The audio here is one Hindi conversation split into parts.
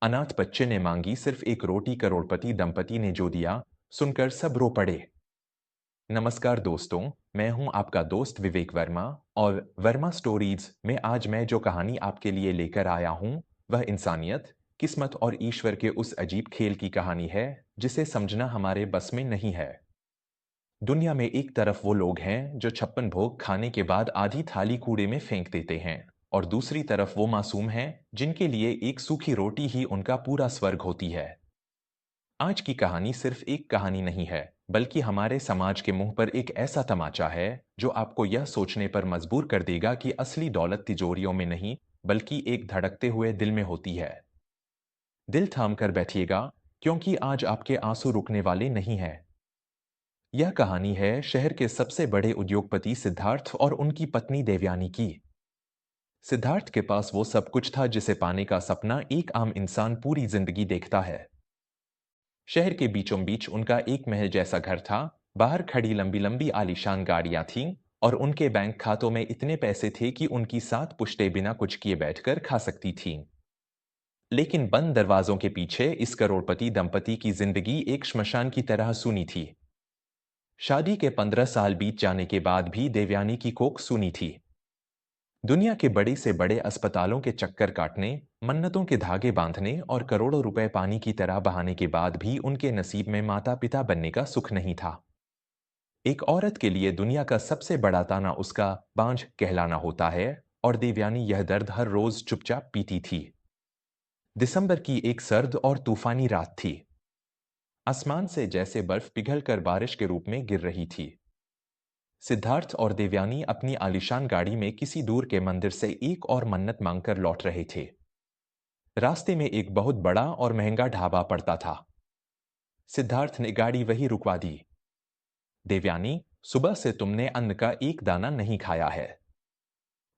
अनाथ बच्चे ने मांगी सिर्फ एक रोटी, करोड़पति दंपति ने जो दिया, सुनकर सब रो पड़े। नमस्कार दोस्तों, मैं हूं आपका दोस्त विवेक वर्मा और वर्मा स्टोरीज में आज मैं जो कहानी आपके लिए लेकर आया हूं, वह इंसानियत, किस्मत और ईश्वर के उस अजीब खेल की कहानी है जिसे समझना हमारे बस में नहीं है। दुनिया में एक तरफ वो लोग हैं जो छप्पन भोग खाने के बाद आधी थाली कूड़े में फेंक देते हैं, और दूसरी तरफ वो मासूम हैं जिनके लिए एक सूखी रोटी ही उनका पूरा स्वर्ग होती है। आज की कहानी सिर्फ एक कहानी नहीं है, बल्कि हमारे समाज के मुंह पर एक ऐसा तमाचा है जो आपको यह सोचने पर मजबूर कर देगा कि असली दौलत तिजोरियों में नहीं, बल्कि एक धड़कते हुए दिल में होती है। दिल थाम कर बैठिएगा, क्योंकि आज आपके आंसू रुकने वाले नहीं हैं। यह कहानी है शहर के सबसे बड़े उद्योगपति सिद्धार्थ और उनकी पत्नी देवयानी की। सिद्धार्थ के पास वो सब कुछ था जिसे पाने का सपना एक आम इंसान पूरी जिंदगी देखता है। शहर के बीचों बीच उनका एक महल जैसा घर था, बाहर खड़ी लंबी लंबी आलीशान गाड़ियां थीं, और उनके बैंक खातों में इतने पैसे थे कि उनकी 7 पुश्तें बिना कुछ किए बैठकर खा सकती थीं। लेकिन बंद दरवाजों के पीछे इस करोड़पति दंपति की जिंदगी एक श्मशान की तरह सूनी थी। शादी के 15 साल बीत जाने के बाद भी देवयानी की कोख सूनी थी। दुनिया के बड़े से बड़े अस्पतालों के चक्कर काटने, मन्नतों के धागे बांधने और करोड़ों रुपए पानी की तरह बहाने के बाद भी उनके नसीब में माता पिता बनने का सुख नहीं था। एक औरत के लिए दुनिया का सबसे बड़ा ताना उसका बांझ कहलाना होता है, और देवयानी यह दर्द हर रोज चुपचाप पीती थी। दिसंबर की एक सर्द और तूफानी रात थी। आसमान से जैसे बर्फ पिघलकर बारिश के रूप में गिर रही थी। सिद्धार्थ और देवयानी अपनी आलीशान गाड़ी में किसी दूर के मंदिर से एक और मन्नत मांगकर लौट रहे थे। रास्ते में एक बहुत बड़ा और महंगा ढाबा पड़ता था। सिद्धार्थ ने गाड़ी वहीं रुकवा दी। देवयानी, सुबह से तुमने अन्न का एक दाना नहीं खाया है।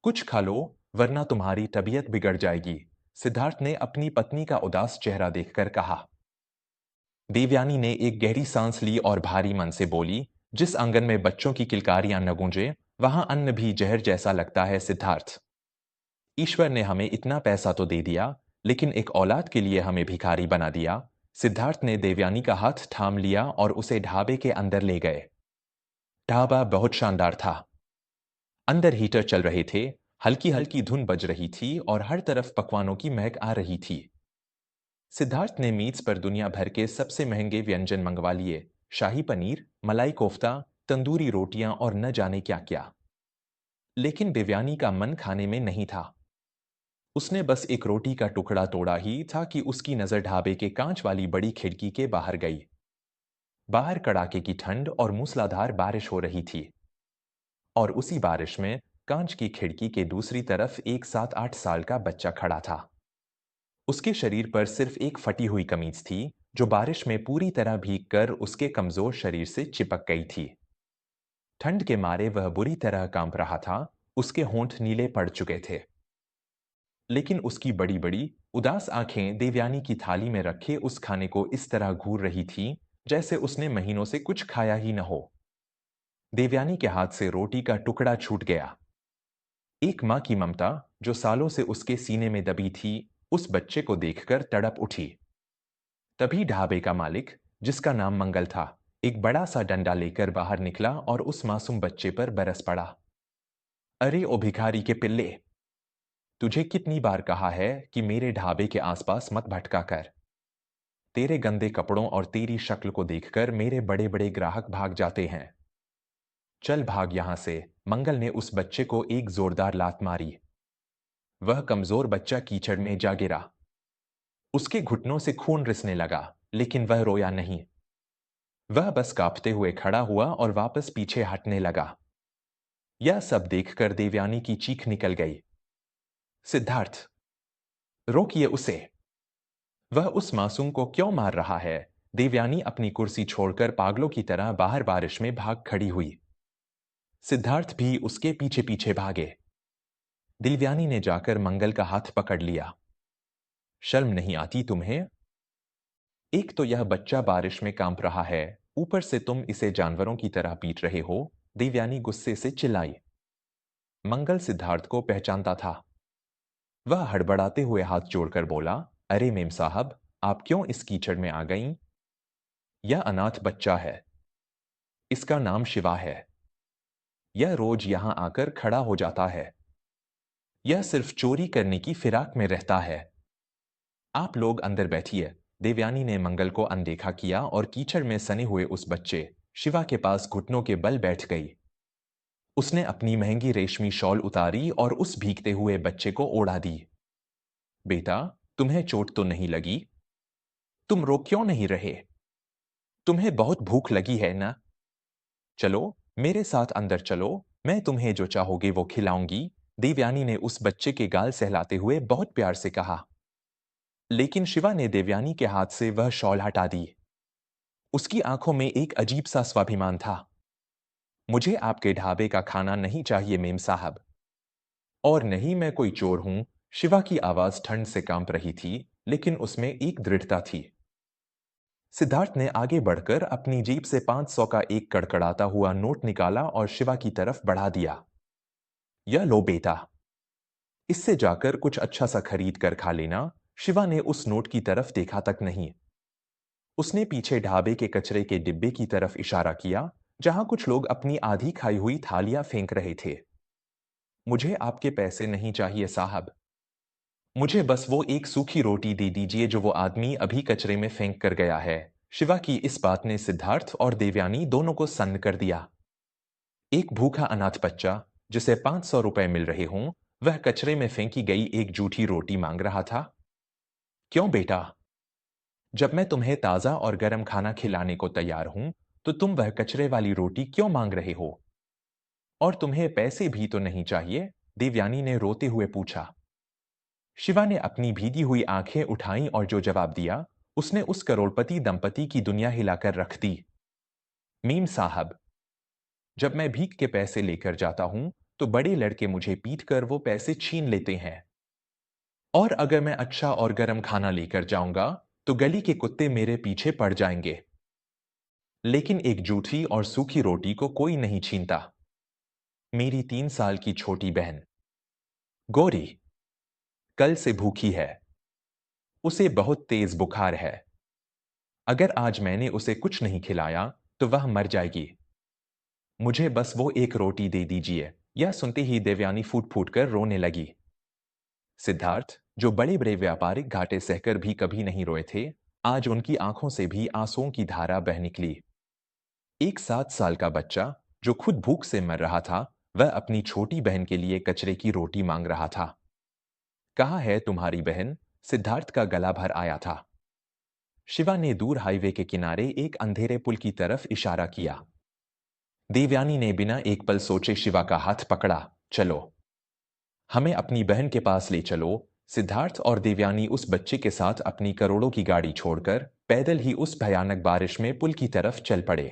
कुछ खा लो, वरना तुम्हारी तबीयत बिगड़ जाएगी, सिद्धार्थ ने अपनी पत्नी का उदास चेहरा देखकर कहा। देवयानी ने एक गहरी सांस ली और भारी मन से बोली, जिस आंगन में बच्चों की किलकारियां न गूंजे, वहां अन्न भी जहर जैसा लगता है सिद्धार्थ। ईश्वर ने हमें इतना पैसा तो दे दिया, लेकिन एक औलाद के लिए हमें भिखारी बना दिया। सिद्धार्थ ने देवयानी का हाथ थाम लिया और उसे ढाबे के अंदर ले गए। ढाबा बहुत शानदार था। अंदर हीटर चल रहे थे, हल्की हल्की धुन बज रही थी और हर तरफ पकवानों की महक आ रही थी। सिद्धार्थ ने मीज पर दुनिया भर के सबसे महंगे व्यंजन मंगवा लिए, शाही पनीर, मलाई कोफ्ता, तंदूरी रोटियां और न जाने क्या क्या। लेकिन देवयानी का मन खाने में नहीं था। उसने बस एक रोटी का टुकड़ा तोड़ा ही था कि उसकी नजर ढाबे के कांच वाली बड़ी खिड़की के बाहर गई। बाहर कड़ाके की ठंड और मूसलाधार बारिश हो रही थी, और उसी बारिश में कांच की खिड़की के दूसरी तरफ एक 7-8 साल का बच्चा खड़ा था। उसके शरीर पर सिर्फ एक फटी हुई कमीज थी, जो बारिश में पूरी तरह भीग कर उसके कमजोर शरीर से चिपक गई थी। ठंड के मारे वह बुरी तरह कांप रहा था, उसके होंठ नीले पड़ चुके थे। लेकिन उसकी बड़ी बड़ी उदास आंखें देवयानी की थाली में रखे उस खाने को इस तरह घूर रही थीं, जैसे उसने महीनों से कुछ खाया ही न हो। देवयानी के हाथ से रोटी का टुकड़ा छूट गया। एक माँ की ममता, जो सालों से उसके सीने में दबी थी, उस बच्चे को देखकर तड़प उठी। तभी ढाबे का मालिक, जिसका नाम मंगल था, एक बड़ा सा डंडा लेकर बाहर निकला और उस मासूम बच्चे पर बरस पड़ा। अरे ओ भिखारी के पिल्ले, तुझे कितनी बार कहा है कि मेरे ढाबे के आसपास मत भटका कर। तेरे गंदे कपड़ों और तेरी शक्ल को देखकर मेरे बड़े बड़े ग्राहक भाग जाते हैं। चल भाग यहां से। मंगल ने उस बच्चे को एक जोरदार लात मारी। वह कमजोर बच्चा कीचड़ में जा गिरा। उसके घुटनों से खून रिसने लगा, लेकिन वह रोया नहीं। वह बस कांपते हुए खड़ा हुआ और वापस पीछे हटने लगा। यह सब देखकर देवयानी की चीख निकल गई। सिद्धार्थ, रोकिए उसे। वह उस मासूम को क्यों मार रहा है? देवयानी अपनी कुर्सी छोड़कर पागलों की तरह बाहर बारिश में भाग खड़ी हुई। सिद्धार्थ भी उसके पीछे पीछे भागे। देवयानी ने जाकर मंगल का हाथ पकड़ लिया। शर्म नहीं आती तुम्हें? एक तो यह बच्चा बारिश में कांप रहा है, ऊपर से तुम इसे जानवरों की तरह पीट रहे हो, देवयानी गुस्से से चिल्लाई। मंगल सिद्धार्थ को पहचानता था। वह हड़बड़ाते हुए हाथ जोड़कर बोला, अरे मेम साहब, आप क्यों इस कीचड़ में आ गईं? यह अनाथ बच्चा है। इसका नाम शिवा है। यह रोज यहाँ आकर खड़ा हो जाता है। यह सिर्फ चोरी करने की फिराक में रहता है। आप लोग अंदर बैठिए। देवयानी ने मंगल को अनदेखा किया और कीचड़ में सने हुए उस बच्चे शिवा के पास घुटनों के बल बैठ गई। उसने अपनी महंगी रेशमी शॉल उतारी और उस भीगते हुए बच्चे को ओढ़ा दी। बेटा, तुम्हें चोट तो नहीं लगी? तुम रो क्यों नहीं रहे? तुम्हें बहुत भूख लगी है ना? चलो, मेरे साथ अंदर चलो। मैं तुम्हें जो चाहोगे वो खिलाऊंगी। देवयानी ने उस बच्चे के गाल सहलाते हुए बहुत प्यार से कहा। लेकिन शिवा ने देवयानी के हाथ से वह शॉल हटा दी। उसकी आंखों में एक अजीब सा स्वाभिमान था। मुझे आपके ढाबे का खाना नहीं चाहिए मेम साहब। और नहीं, मैं कोई चोर हूं। शिवा की आवाज ठंड से कांप रही थी, लेकिन उसमें एक दृढ़ता थी। सिद्धार्थ ने आगे बढ़कर अपनी जेब से 500 का एक कड़कड़ाता हुआ नोट निकाला और शिवा की तरफ बढ़ा दिया। यह लो बेटा। इससे जाकर कुछ अच्छा सा खरीद कर खा लेना। शिवा ने उस नोट की तरफ देखा तक नहीं। उसने पीछे ढाबे के कचरे के डिब्बे की तरफ इशारा किया, जहां कुछ लोग अपनी आधी खाई हुई थालियां फेंक रहे थे। मुझे आपके पैसे नहीं चाहिए साहब। मुझे बस वो एक सूखी रोटी दे दीजिए जो वो आदमी अभी कचरे में फेंक कर गया है। शिवा की इस बात ने सिद्धार्थ और देवयानी दोनों को सन्न कर दिया। एक भूखा अनाथ बच्चा जिसे 500 रुपए मिल रहे हों, वह कचरे में फेंकी गई एक जूठी रोटी मांग रहा था। क्यों बेटा? जब मैं तुम्हें ताजा और गर्म खाना खिलाने को तैयार हूं, तो तुम वह कचरे वाली रोटी क्यों मांग रहे हो? और तुम्हें पैसे भी तो नहीं चाहिए? देवयानी ने रोते हुए पूछा। शिवा ने अपनी भीगी हुई आंखें उठाईं और जो जवाब दिया, उसने उस करोड़पति दंपति की दुनिया हिलाकर रख दी। मीम साहब, जब मैं भीख के पैसे लेकर जाता हूं, तो बड़े लड़के मुझे पीट कर वो पैसे छीन लेते हैं। और अगर मैं अच्छा और गर्म खाना लेकर जाऊंगा, तो गली के कुत्ते मेरे पीछे पड़ जाएंगे। लेकिन एक जूठी और सूखी रोटी को कोई नहीं छीनता। मेरी 3 साल की छोटी बहन गौरी कल से भूखी है। उसे बहुत तेज बुखार है। अगर आज मैंने उसे कुछ नहीं खिलाया, तो वह मर जाएगी। मुझे बस वो एक रोटी दे दीजिए। यह सुनते ही देवयानी फूट फूट कर रोने लगी। सिद्धार्थ, जो बड़े बड़े व्यापारिक घाटे सहकर भी कभी नहीं रोए थे, आज उनकी आंखों से भी आंसुओं की धारा बह निकली। एक 7 साल का बच्चा जो खुद भूख से मर रहा था, वह अपनी छोटी बहन के लिए कचरे की रोटी मांग रहा था। कहाँ है तुम्हारी बहन? सिद्धार्थ का गला भर आया था। शिवा ने दूर हाईवे के किनारे एक अंधेरे पुल की तरफ इशारा किया। देवयानी ने बिना एक पल सोचे शिवा का हाथ पकड़ा। चलो, हमें अपनी बहन के पास ले चलो। सिद्धार्थ और देवयानी उस बच्चे के साथ अपनी करोड़ों की गाड़ी छोड़कर पैदल ही उस भयानक बारिश में पुल की तरफ चल पड़े।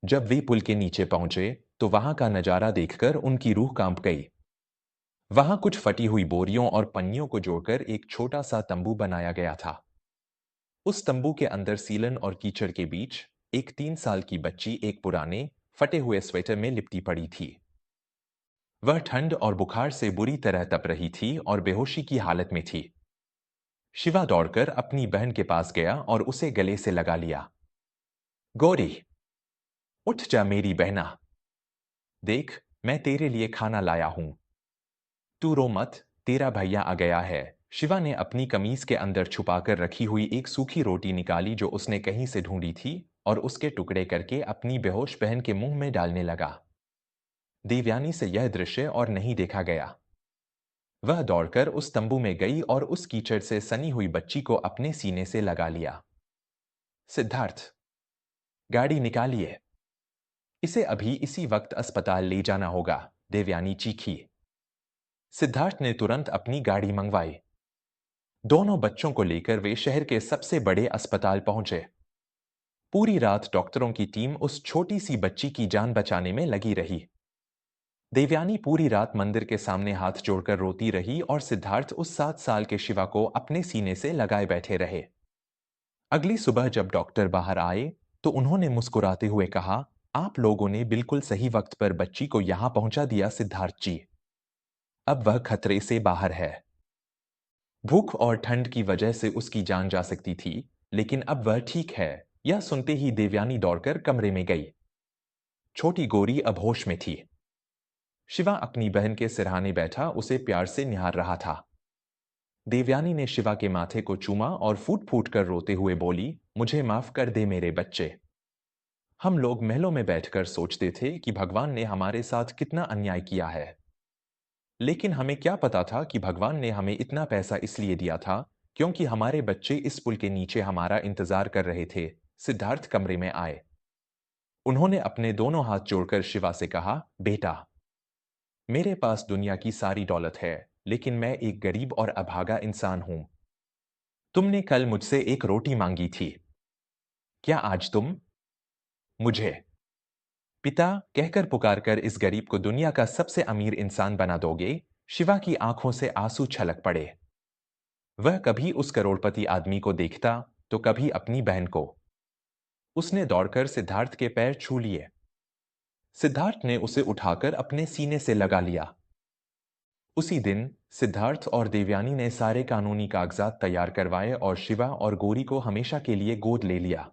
जब वे पुल के नीचे पहुंचे, तो वहां का नजारा देखकर उनकी रूह कांप गई। वहां कुछ फटी हुई बोरियों और पन्नियों को जोड़कर एक छोटा सा तंबू बनाया गया था। उस तंबू के अंदर सीलन और कीचड़ के बीच एक 3 साल की बच्ची एक पुराने फटे हुए स्वेटर में लिपटी पड़ी थी। वह ठंड और बुखार से बुरी तरह तप रही थी और बेहोशी की हालत में थी। शिवा दौड़कर अपनी बहन के पास गया और उसे गले से लगा लिया। गौरी, उठ जा मेरी बहना। देख, मैं तेरे लिए खाना लाया हूं। तू रो मत, तेरा भैया आ गया है। शिवा ने अपनी कमीज के अंदर छुपाकर रखी हुई एक सूखी रोटी निकाली जो उसने कहीं से ढूंढी थी, और उसके टुकड़े करके अपनी बेहोश बहन के मुंह में डालने लगा। देवयानी से यह दृश्य और नहीं देखा गया। वह दौड़कर उस तंबू में गई और उस कीचड़ से सनी हुई बच्ची को अपने सीने से लगा लिया। सिद्धार्थ, गाड़ी निकालिए। इसे अभी इसी वक्त अस्पताल ले जाना होगा। देवयानी चीखी। सिद्धार्थ ने तुरंत अपनी गाड़ी मंगवाई। दोनों बच्चों को लेकर वे शहर के सबसे बड़े अस्पताल पहुंचे। पूरी रात डॉक्टरों की टीम उस छोटी सी बच्ची की जान बचाने में लगी रही। देवयानी पूरी रात मंदिर के सामने हाथ जोड़कर रोती रही और सिद्धार्थ उस 7 साल के शिवा को अपने सीने से लगाए बैठे रहे। अगली सुबह जब डॉक्टर बाहर आए, तो उन्होंने मुस्कुराते हुए कहा, आप लोगों ने बिल्कुल सही वक्त पर बच्ची को यहां पहुंचा दिया सिद्धार्थ जी। अब वह खतरे से बाहर है। भूख और ठंड की वजह से उसकी जान जा सकती थी, लेकिन अब वह ठीक है, यह सुनते ही देवयानी दौड़कर कमरे में गई। छोटी गोरी अब होश में थी। शिवा अपनी बहन के सिरहाने बैठा उसे प्यार से निहार रहा था। देवयानी ने शिवा के माथे को चूमा और फूट फूट कर रोते हुए बोली, मुझे माफ कर दे मेरे बच्चे। हम लोग महलों में बैठकर सोचते थे कि भगवान ने हमारे साथ कितना अन्याय किया है। लेकिन हमें क्या पता था कि भगवान ने हमें इतना पैसा इसलिए दिया था क्योंकि हमारे बच्चे इस पुल के नीचे हमारा इंतजार कर रहे थे। सिद्धार्थ कमरे में आए। उन्होंने अपने दोनों हाथ जोड़कर शिवा से कहा, बेटा, मेरे पास दुनिया की सारी दौलत है, लेकिन मैं एक गरीब और अभागा इंसान हूं। तुमने कल मुझसे एक रोटी मांगी थी। क्या आज तुम मुझे पिता कहकर पुकारकर इस गरीब को दुनिया का सबसे अमीर इंसान बना दोगे? शिवा की आंखों से आंसू छलक पड़े। वह कभी उस करोड़पति आदमी को देखता, तो कभी अपनी बहन को। उसने दौड़कर सिद्धार्थ के पैर छू लिए। सिद्धार्थ ने उसे उठाकर अपने सीने से लगा लिया। उसी दिन सिद्धार्थ और देवयानी ने सारे कानूनी कागजात तैयार करवाए और शिवा और गौरी को हमेशा के लिए गोद ले लिया।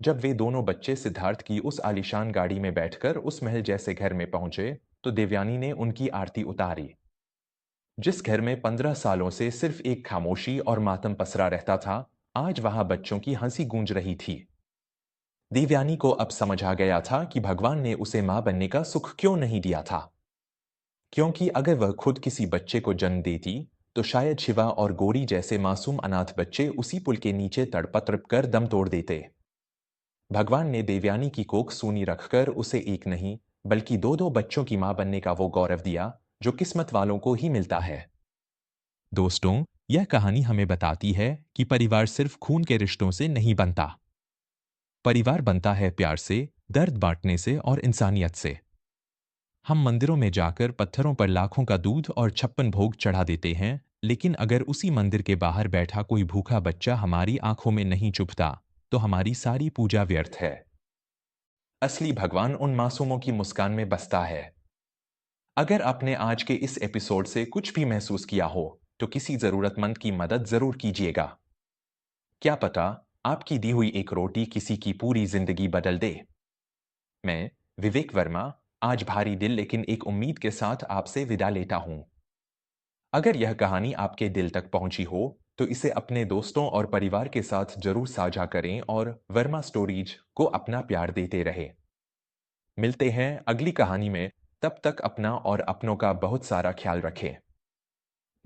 जब वे दोनों बच्चे सिद्धार्थ की उस आलीशान गाड़ी में बैठकर उस महल जैसे घर में पहुंचे, तो देवयानी ने उनकी आरती उतारी। जिस घर में 15 सालों से सिर्फ एक खामोशी और मातम पसरा रहता था, आज वहां बच्चों की हंसी गूंज रही थी। देवयानी को अब समझ आ गया था कि भगवान ने उसे मां बनने का सुख क्यों नहीं दिया था। क्योंकि अगर वह खुद किसी बच्चे को जन्म देती, तो शायद शिवा और गौरी जैसे मासूम अनाथ बच्चे उसी पुल के नीचे तड़प तड़प कर दम तोड़ देते। भगवान ने देवयानी की कोख सूनी रखकर उसे एक नहीं, बल्कि दो दो बच्चों की मां बनने का वो गौरव दिया, जो किस्मत वालों को ही मिलता है। दोस्तों, यह कहानी हमें बताती है कि परिवार सिर्फ खून के रिश्तों से नहीं बनता। परिवार बनता है प्यार से, दर्द बांटने से और इंसानियत से। हम मंदिरों में जाकर पत्थरों पर लाखों का दूध और 56 भोग चढ़ा देते हैं, लेकिन अगर उसी मंदिर के बाहर बैठा कोई भूखा बच्चा हमारी आंखों में नहीं चुभता, तो हमारी सारी पूजा व्यर्थ है। असली भगवान उन मासूमों की मुस्कान में बसता है। अगर आपने आज के इस एपिसोड से कुछ भी महसूस किया हो, तो किसी जरूरतमंद की मदद जरूर कीजिएगा। क्या पता, आपकी दी हुई एक रोटी किसी की पूरी जिंदगी बदल दे। मैं, विवेक वर्मा, आज भारी दिल लेकिन एक उम्मीद के साथ आपसे विदा लेता हूं। अगर यह कहानी आपके दिल तक पहुंची हो, तो इसे अपने दोस्तों और परिवार के साथ जरूर साझा करें और वर्मा स्टोरीज को अपना प्यार देते रहें। मिलते हैं अगली कहानी में, तब तक अपना और अपनों का बहुत सारा ख्याल रखें।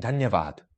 धन्यवाद।